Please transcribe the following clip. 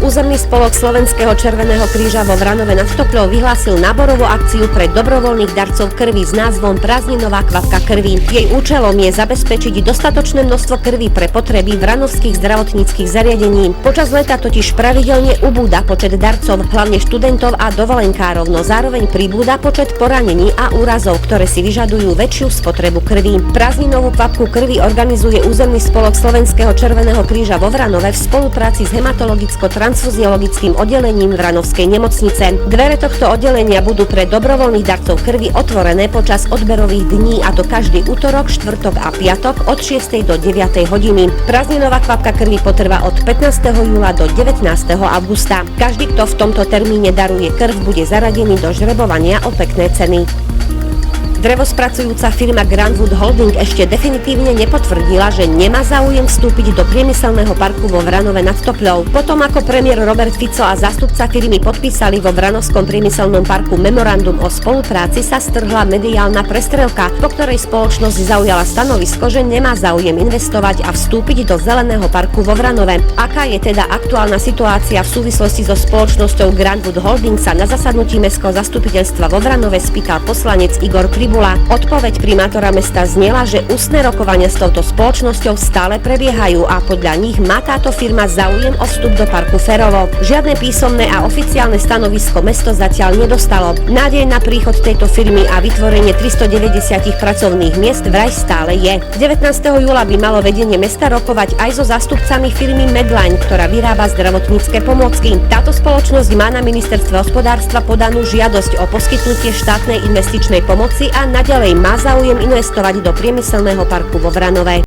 Územný spolok Slovenského Červeného kríža vo Vranove nad Topľou vyhlásil náborovú akciu pre dobrovoľných darcov krvi s názvom Prázdninová kvapka krvi. Jej účelom je zabezpečiť dostatočné množstvo krvi pre potreby vranovských zdravotníckych zariadení. Počas leta totiž pravidelne ubúda počet darcov, hlavne študentov a dovolenkárov, no zároveň pribúda počet poranení a úrazov, ktoré si vyžadujú väčšiu spotrebu krvi. Prázdninovú kvapku krvi organizuje Územný spolok Slovenského Červeného kríža vo Vranove v spolupráci s hematologicko-transfuziologickým oddelením Vranovskej nemocnice. Dvere tohto oddelenia budú pre dobrovoľných darcov krvi otvorené počas odberových dní, a to každý utorok, štvrtok a piatok od 6. do 9. hodiny. Prázdninová kvapka krvi potrvá od 15. júla do 19. augusta. Každý, kto v tomto termíne daruje krv, bude zaradený do žrebovania o pekné ceny. Drevospracujúca firma Grandwood Holding ešte definitívne nepotvrdila, že nemá záujem vstúpiť do priemyselného parku vo Vranove nad Topľou. Potom ako premiér Robert Fico a zástupca firmy podpísali vo Vranovskom priemyselnom parku memorandum o spolupráci, sa strhla mediálna prestrelka, po ktorej spoločnosť zaujala stanovisko, že nemá záujem investovať a vstúpiť do zeleného parku vo Vranove. Aká je teda aktuálna situácia v súvislosti so spoločnosťou Grandwood Holding, sa na zasadnutí mestského zastupiteľstva vo Vranove spýtal poslanec Igor Pribula. Odpoveď primátora mesta znela, že ústne rokovania s touto spoločnosťou stále prebiehajú a podľa nich má táto firma záujem o vstup do parku Ferovo. Žiadne písomné a oficiálne stanovisko mesto zatiaľ nedostalo. Nádej na príchod tejto firmy a vytvorenie 390 pracovných miest vraj stále je. 19. júla by malo vedenie mesta rokovať aj so zástupcami firmy Medline, ktorá vyrába zdravotnícke pomôcky. Táto spoločnosť má na ministerstve hospodárstva podanú žiadosť o poskytnutie štátnej investičnej pomoci a naďalej má záujem investovať do priemyselného parku vo Vranove.